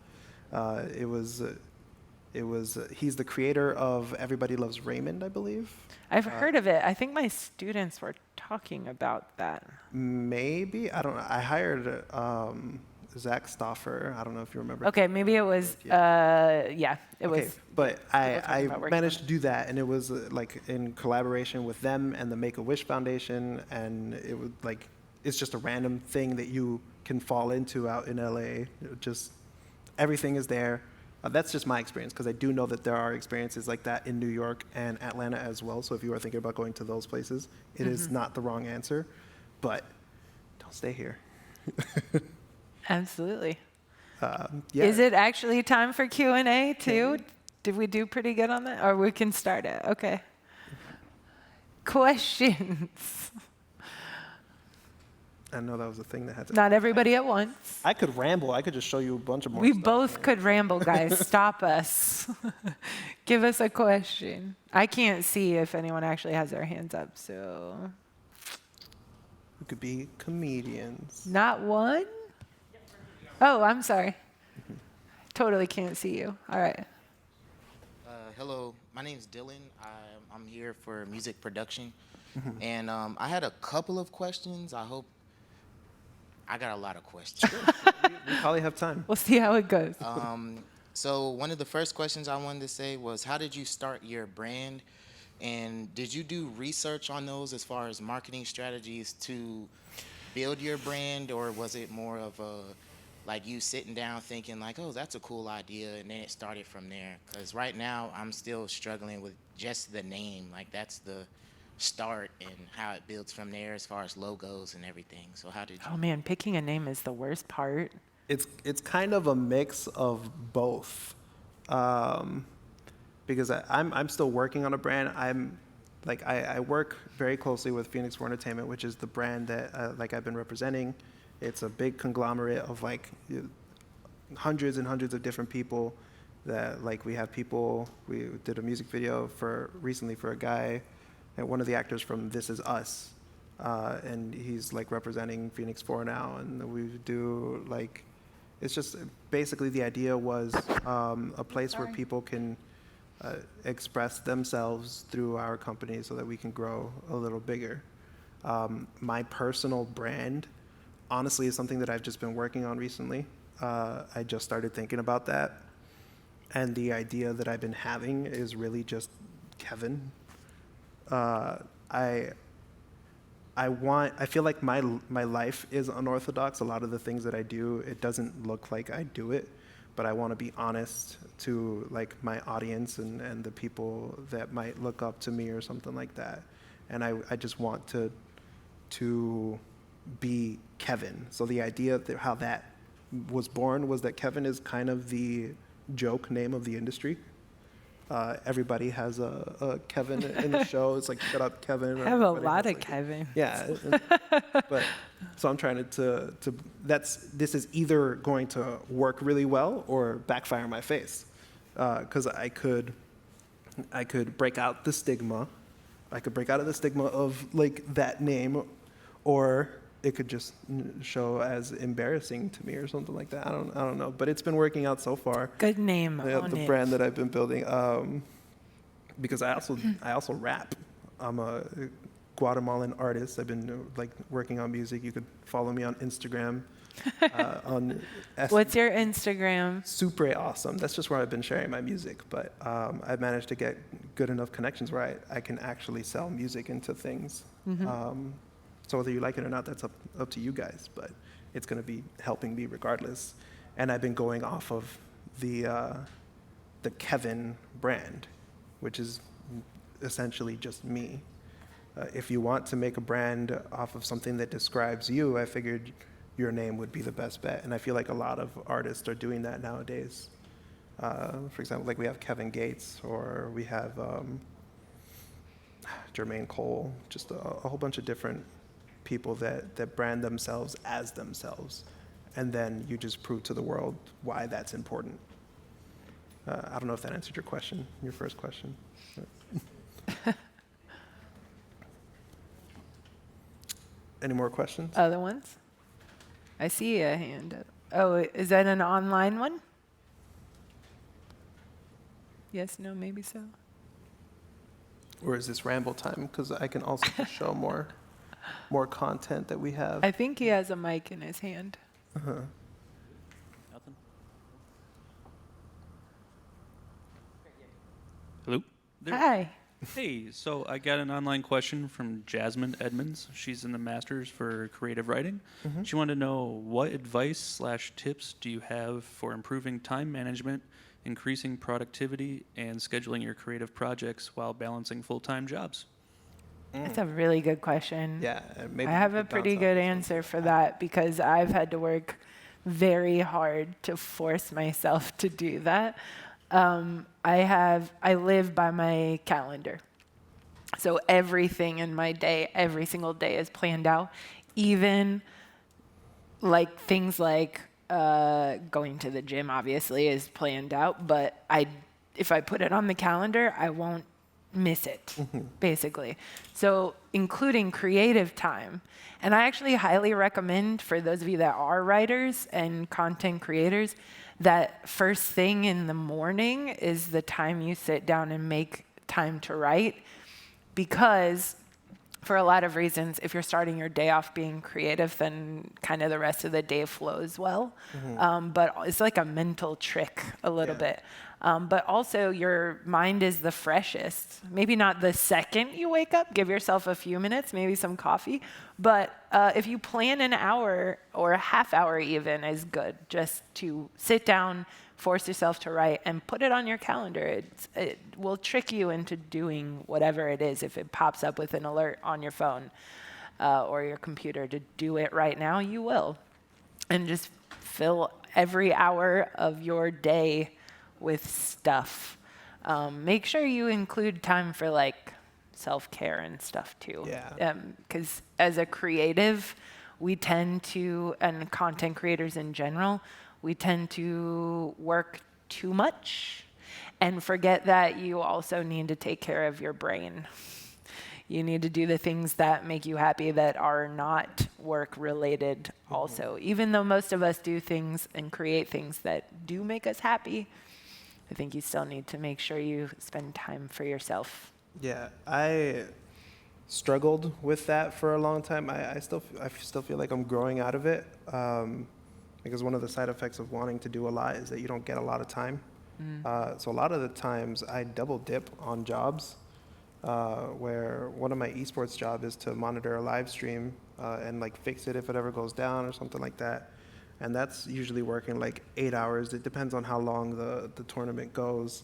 S3: He's the creator of Everybody Loves Raymond, I believe.
S2: I've heard of it. I think my students were talking about that.
S3: Maybe, I don't know. I hired Zach Stoffer. I don't know if you remember.
S2: Okay, maybe it was, it was.
S3: But I managed to do that, and it was in collaboration with them and the Make-A-Wish Foundation, and it was it's just a random thing that you can fall into out in LA. Just everything is there. That's just my experience, because I do know that there are experiences like that in New York and Atlanta as well. So if you are thinking about going to those places, it is not the wrong answer, but don't stay here.
S2: Absolutely.
S3: Yeah.
S2: Is it actually time for Q&A too? Did we do pretty good on that? Or we can start it. Okay. Questions.
S3: I know that was a thing that had to.
S2: Not everybody at once.
S3: I could ramble. I could just show you a bunch of more
S2: We
S3: stuff.
S2: both could ramble, guys. Stop us. Give us a question. I can't see if anyone actually has their hands up, so.
S3: We could be comedians.
S2: Not one? Oh, I'm sorry. Totally can't see you. All right.
S11: Hello, my name's Dylan. I'm here for music production. And I had a couple of questions. I got a lot of questions.
S3: We probably have time.
S2: We'll see how it goes.
S11: So one of the first questions I wanted to say was, how did you start your brand? And did you do research on those as far as marketing strategies to build your brand? Or was it more of you sitting down thinking oh, that's a cool idea, and then it started from there? Because right now I'm still struggling with just the name. That's the start, and how it builds from there as far as logos and everything. So how did you?
S2: Oh man, picking a name is the worst part.
S3: It's kind of a mix of both, because I'm still working on a brand. I work very closely with Phoenix 4 Entertainment, which is the brand that I've been representing. It's a big conglomerate of hundreds and hundreds of different people. That we did a music video recently for a guy, and one of the actors from This Is Us, and he's representing Phoenix 4 now, and we do it's just basically the idea was a place where people can express themselves through our company so that we can grow a little bigger. My personal brand, honestly, is something that I've just been working on recently. I just started thinking about that, and the idea that I've been having is really just Kevin. I feel like my life is unorthodox. A lot of the things that I do, it doesn't look like I do it, but I want to be honest to like my audience and the people that might look up to me or something like that. And I just want to be Kevin. So the idea of how that was born was that Kevin is kind of the joke name of the industry. Everybody has a Kevin in the show. It's like, shut up, Kevin.
S2: I have a lot of Kevin.
S3: Yeah. But so I'm trying this is either going to work really well or backfire in my face. Because I could break out the stigma. I could break out of the stigma of like that name, or it could just show as embarrassing to me or something like that. I don't know, but it's been working out so far.
S2: Good name.
S3: The brand that I've been building, because I also rap. I'm a Guatemalan artist. I've been like working on music. You could follow me on Instagram.
S2: What's your Instagram?
S3: Super awesome. That's just where I've been sharing my music. But I've managed to get good enough connections where I can actually sell music into things. So whether you like it or not, that's up to you guys. But it's going to be helping me regardless. And I've been going off of the Kevin brand, which is essentially just me. If you want to make a brand off of something that describes you, I figured your name would be the best bet. And I feel like a lot of artists are doing that nowadays. For example, like we have Kevin Gates, or we have Jermaine Cole, just a whole bunch of different people that brand themselves as themselves. And then you just prove to the world why that's important. I don't know if that answered your first question. Any more questions?
S2: Other ones? I see a hand up. Oh, is that an online one? Yes, no, maybe so.
S3: Or is this ramble time? Because I can also just show more content that we have.
S2: I think he has a mic in his hand.
S12: Nothing. Hello? There.
S2: Hi.
S12: Hey, so I got an online question from Jasmine Edmonds. She's in the Masters for Creative Writing. She wanted to know, what advice/tips do you have for improving time management, increasing productivity, and scheduling your creative projects while balancing full-time jobs?
S2: That's a really good question.
S3: Yeah,
S2: I have a pretty good answer for that, because I've had to work very hard to force myself to do that. I live by my calendar. So everything in my day, every single day is planned out. Even like things like going to the gym obviously is planned out, but if I put it on the calendar, I won't miss it, basically. So including creative time. And I actually highly recommend, for those of you that are writers and content creators, that first thing in the morning is the time you sit down and make time to write. Because for a lot of reasons, if you're starting your day off being creative, then kind of the rest of the day flows well. But it's like a mental trick a little bit. But also your mind is the freshest. Maybe not the second you wake up, give yourself a few minutes, maybe some coffee. But if you plan an hour or a half hour even is good, just to sit down, force yourself to write, and put it on your calendar. It will trick you into doing whatever it is. If it pops up with an alert on your phone or your computer to do it right now, you will. And just fill every hour of your day with stuff. Make sure you include time for like self-care and stuff too. Because as a creative, we tend to, and content creators in general, we tend to work too much and forget that you also need to take care of your brain. You need to do the things that make you happy that are not work related also. Even though most of us do things and create things that do make us happy, I think you still need to make sure you spend time for yourself.
S3: Yeah, I struggled with that for a long time. I still feel like I'm growing out of it, because one of the side effects of wanting to do a lot is that you don't get a lot of time. So a lot of the times I double dip on jobs, where one of my esports job is to monitor a live stream and like fix it if it ever goes down or something like that. And that's usually working like 8 hours. It depends on how long the tournament goes.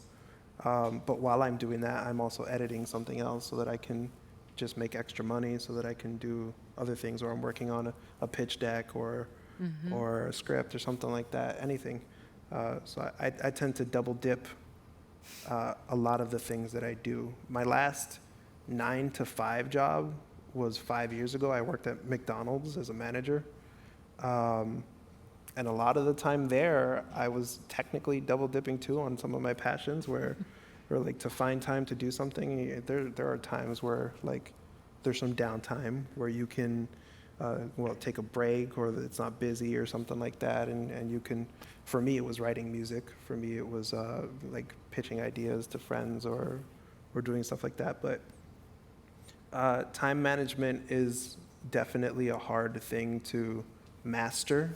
S3: But while I'm doing that, I'm also editing something else so that I can just make extra money, so that I can do other things, or I'm working on a pitch deck or a script or something like that, anything. So I tend to double dip a lot of the things that I do. My last 9 to 5 job was 5 years ago. I worked at McDonald's as a manager. And a lot of the time there, I was technically double dipping too on some of my passions where like to find time to do something, there are times where like there's some downtime where you can take a break, or that it's not busy or something like that, and you can, for me it was writing music, for me it was like pitching ideas to friends or doing stuff like that. But time management is definitely a hard thing to master.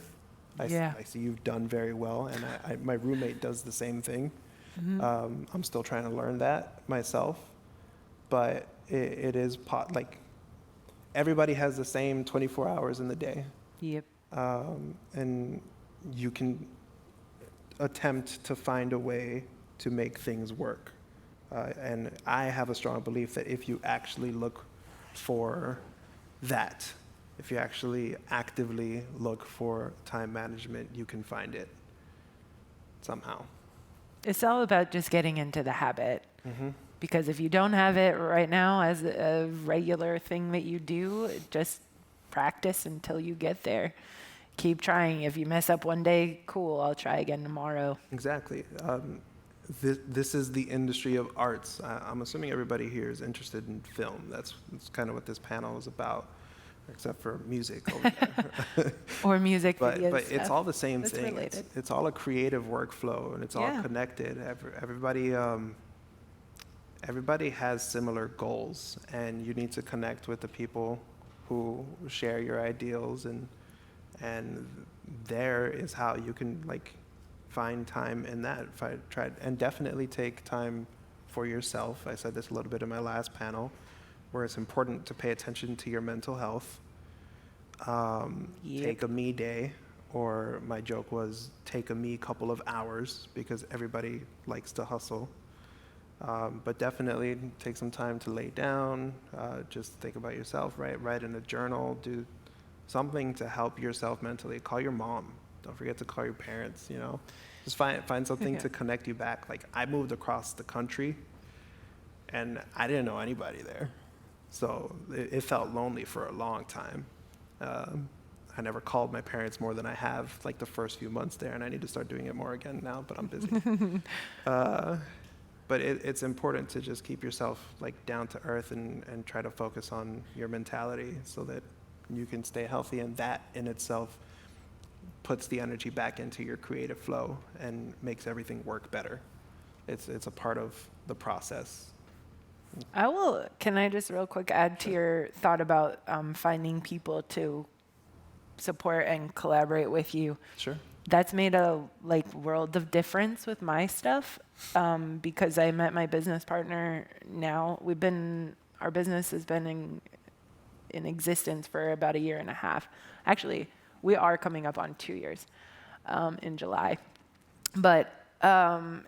S3: I see you've done very well, and my roommate does the same thing. I'm still trying to learn that myself, but it is like everybody has the same 24 hours in the day.
S2: Yep.
S3: And you can attempt to find a way to make things work. And I have a strong belief that if you actually look for that, if you actually actively look for time management, you can find it somehow.
S2: It's all about just getting into the habit. Because if you don't have it right now as a regular thing that you do, just practice until you get there. Keep trying. If you mess up one day, cool, I'll try again tomorrow.
S3: Exactly. This is the industry of arts. I'm assuming everybody here is interested in film. That's kind of what this panel is about, except for music over there.
S2: Or music videos.
S3: But it's all the same
S2: That's
S3: thing.
S2: related.
S3: It's all a creative workflow, and it's all connected. Everybody has similar goals, and you need to connect with the people who share your ideals, and there is how you can like find time in that. If I tried, and definitely take time for yourself. I said this a little bit in my last panel, where it's important to pay attention to your mental health. Take a me day, or my joke was take a me couple of hours, because everybody likes to hustle. But definitely take some time to lay down, just think about yourself, write in a journal, do something to help yourself mentally. Call your mom. Don't forget to call your parents, Just find something to connect you back. Like, I moved across the country, and I didn't know anybody there. So it felt lonely for a long time. I never called my parents more than I have, like, the first few months there, and I need to start doing it more again now, but I'm busy. But it's important to just keep yourself like down to earth and try to focus on your mentality so that you can stay healthy, and that in itself puts the energy back into your creative flow and makes everything work better. It's a part of the process.
S2: Can I just real quick add to your thought about finding people to support and collaborate with you?
S3: Sure.
S2: That's made a world of difference with my stuff, because I met my business partner now. Our business has been in existence for about 1.5 years. Actually, we are coming up on 2 years in July. But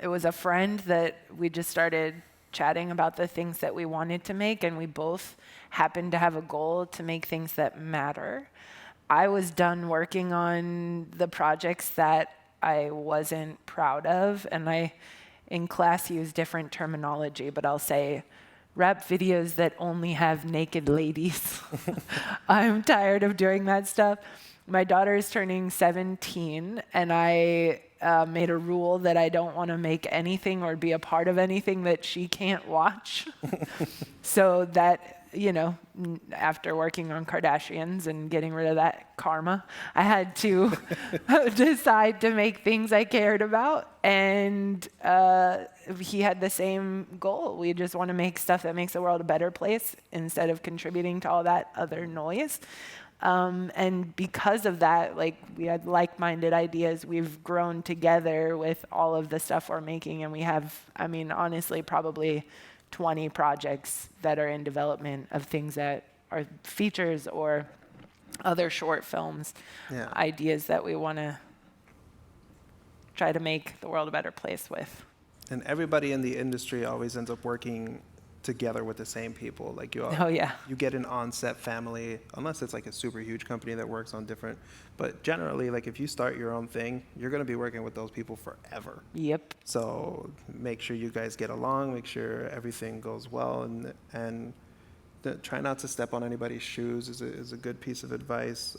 S2: it was a friend that we just started chatting about the things that we wanted to make, and we both happened to have a goal to make things that matter. I was done working on the projects that I wasn't proud of, and I, in class, use different terminology, but I'll say rap videos that only have naked ladies. I'm tired of doing that stuff. My daughter is turning 17, and I made a rule that I don't want to make anything or be a part of anything that she can't watch. So that, after working on Kardashians and getting rid of that karma, I had to decide to make things I cared about. And he had the same goal. We just want to make stuff that makes the world a better place instead of contributing to all that other noise. And because of that, we had like-minded ideas. We've grown together with all of the stuff we're making, and we have, honestly, probably 20 projects that are in development of things that are features or other short films, ideas that we want to try to make the world a better place with.
S3: And everybody in the industry always ends up working together with the same people. Like you get an on-set family, unless it's like a super huge company that works on different, but generally, like if you start your own thing, you're going to be working with those people forever.
S2: Yep.
S3: So make sure you guys get along, make sure everything goes well, and try not to step on anybody's shoes is a good piece of advice.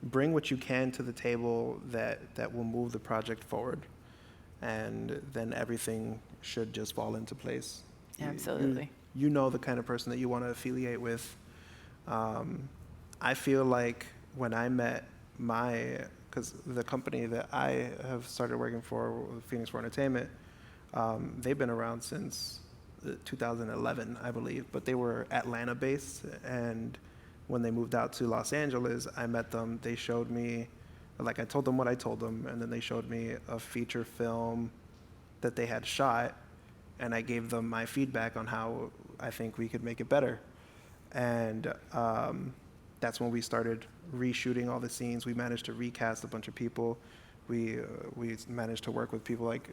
S3: Bring what you can to the table that will move the project forward, and then everything should just fall into place.
S2: Absolutely.
S3: You know the kind of person that you want to affiliate with. I feel like when I met because the company that I have started working for, Phoenix 4 Entertainment, they've been around since 2011, I believe, but they were Atlanta based, and when they moved out to Los Angeles, I met them. They showed me, like I told them what I told them, and then they showed me a feature film that they had shot, and I gave them my feedback on how I think we could make it better. And that's when we started reshooting all the scenes. We managed to recast a bunch of people. We managed to work with people like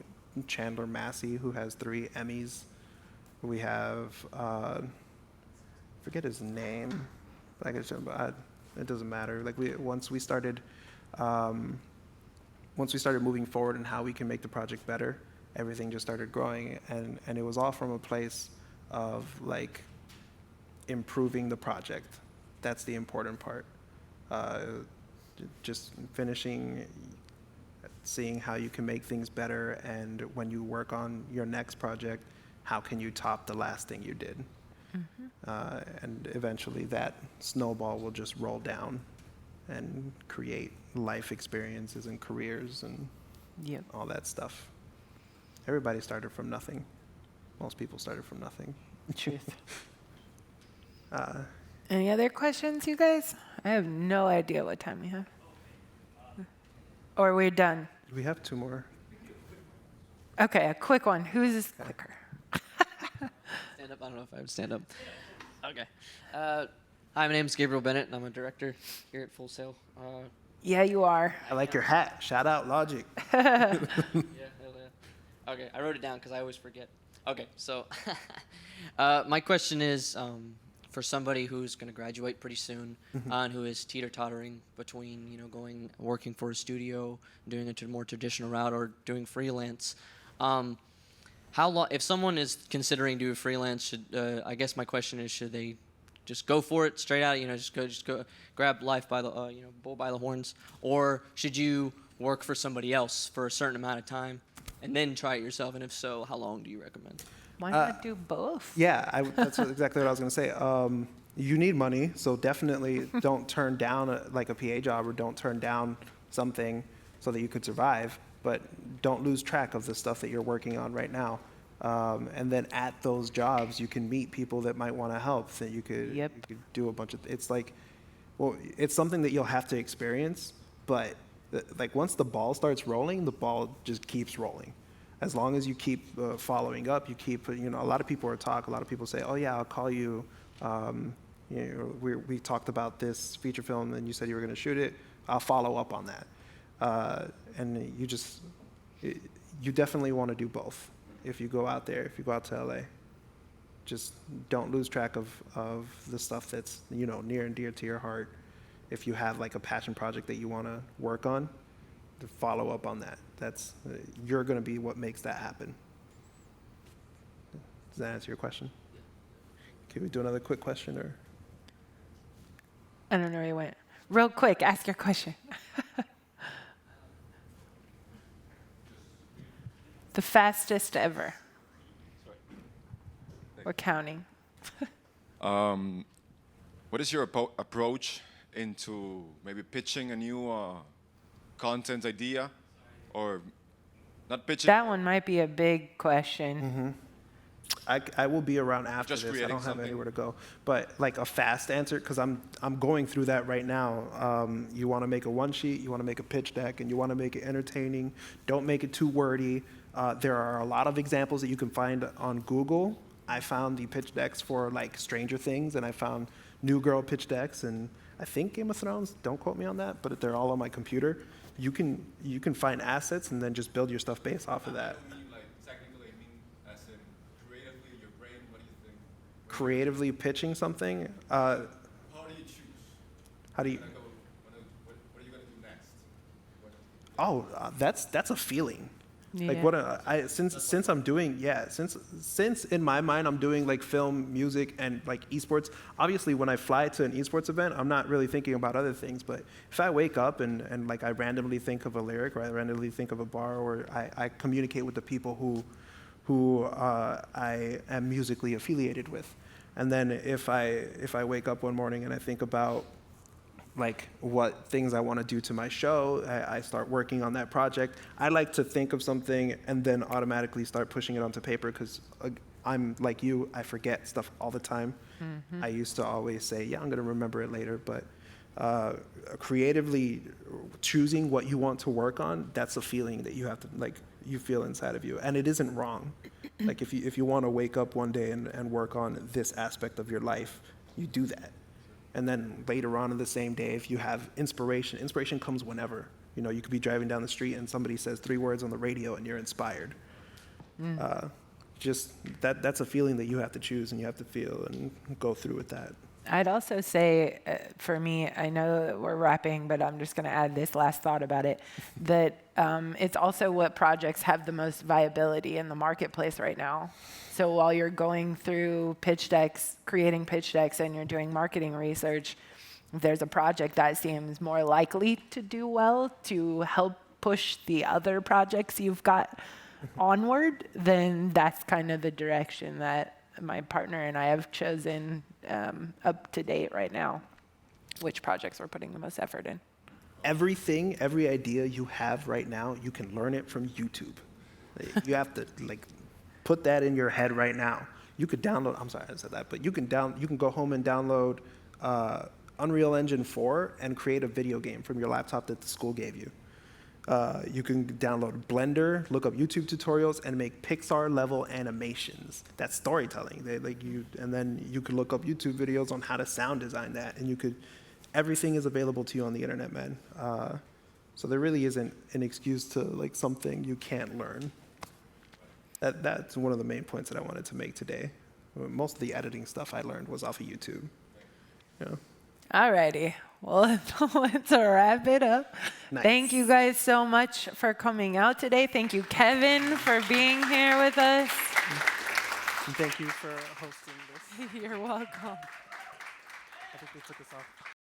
S3: Chandler Massey, who has 3 Emmys. We have, forget his name, like it doesn't matter. Like once we started moving forward and how we can make the project better, everything just started growing, and it was all from a place of like improving the project. That's the important part. Just finishing, seeing how you can make things better, and when you work on your next project, how can you top the last thing you did? And eventually that snowball will just roll down and create life experiences and careers and all that stuff. Everybody started from nothing. Most people started from nothing.
S2: Truth. Any other questions, you guys? I have no idea what time we have. Or we're done.
S3: We have 2 more.
S2: Okay, a quick one. Who's this quicker?
S13: Stand up. I don't know if I would stand up. Okay. Hi, my name is Gabriel Bennett, and I'm a director here at Full Sail.
S2: Yeah, you are.
S3: I like your hat. Shout out Logic.
S13: Yeah, hell yeah. Okay, I wrote it down because I always forget. Okay, so my question is for somebody who's going to graduate pretty soon and who is teeter-tottering between, working for a studio, doing a more traditional route, or doing freelance. How long, if someone is considering doing freelance, I guess my question is, should they just go for it straight out, just go grab life by the, bull by the horns, or should you work for somebody else for a certain amount of time and then try it yourself? And if so, how long do you recommend?
S2: Why not do both?
S3: Yeah, that's exactly what I was going to say. You need money, so definitely don't turn down a PA job, or don't turn down something so that you could survive, but don't lose track of the stuff that you're working on right now. And then at those jobs, you can meet people that might want to help, that you could do a bunch of, it's something that you'll have to experience, but like once the ball starts rolling, the ball just keeps rolling. As long as you keep following up, you keep, a lot of people a lot of people say, oh yeah, I'll call you, we talked about this feature film and you said you were going to shoot it, I'll follow up on that. And you definitely want to do both. If you go out there, if you go out to LA, just don't lose track of the stuff that's, near and dear to your heart. If you have like a passion project that you want to work on, to follow up on that. You're going to be what makes that happen. Does that answer your question? Can we do another quick question, or?
S2: I don't know where you went. Real quick, ask your question. The fastest ever. We're counting.
S14: What is your approach into maybe pitching a new content idea, or not pitching?
S2: That one might be a big question.
S3: I will be around after
S14: Just
S3: this. I
S14: creating
S3: don't have
S14: something.
S3: anywhere to go. But like a fast answer, because I'm going through that right now. You want to make a one sheet, you want to make a pitch deck, and you want to make it entertaining. Don't make it too wordy. There are a lot of examples that you can find on Google. I found the pitch decks for like Stranger Things, and I found New Girl pitch decks, and I think Game of Thrones. Don't quote me on that, but they're all on my computer. You can find assets and then just build your stuff based off of that. Creatively pitching something.
S14: How do you choose?
S3: How do you?
S14: What are you going to do next?
S3: Oh, that's a feeling. Like
S2: Yeah.
S3: since I'm doing since in my mind I'm doing like film, music, and like esports. Obviously, when I fly to an esports event, I'm not really thinking about other things. But if I wake up and like I randomly think of a lyric, or I randomly think of a bar, or I communicate with the people who I am musically affiliated with, and then if I wake up one morning and I think about like what things I want to do to my show, I start working on that project. I like to think of something and then automatically start pushing it onto paper because I'm like you, I forget stuff all the time.
S2: Mm-hmm.
S3: I used to always say, yeah, I'm going to remember it later, but creatively choosing what you want to work on, that's a feeling that you have to, like, you feel inside of you. And it isn't wrong. Like if you want to wake up one day and work on this aspect of your life, you do that. And then later on in the same day, if you have inspiration comes whenever. You know, you could be driving down the street and somebody says 3 words on the radio and you're inspired. Just that's a feeling that you have to choose and you have to feel and go through with that.
S2: I'd also say, for me, I know that we're wrapping, but I'm just going to add this last thought about it, that it's also what projects have the most viability in the marketplace right now. So while you're going through pitch decks, creating pitch decks, and you're doing marketing research, if there's a project that seems more likely to do well to help push the other projects you've got onward, then that's kind of the direction that my partner and I have chosen up to date right now, which projects we're putting the most effort in.
S3: Every idea you have right now, you can learn it from YouTube. You have to like put that in your head right now. You could download, I'm sorry I said that, but you can go home and download Unreal Engine 4 and create a video game from your laptop that the school gave you. You can download Blender, look up YouTube tutorials, and make Pixar-level animations. That's storytelling. And then you could look up YouTube videos on how to sound design that, and everything is available to you on the internet, man. So there really isn't an excuse to like something you can't learn. That's one of the main points that I wanted to make today. Most of the editing stuff I learned was off of YouTube. Yeah.
S2: Alrighty, well, let's wrap it up.
S3: Nice.
S2: Thank you guys so much for coming out today. Thank you, Kevin, for being here with us.
S3: And thank you for hosting this.
S2: You're welcome.
S3: I think they took us off.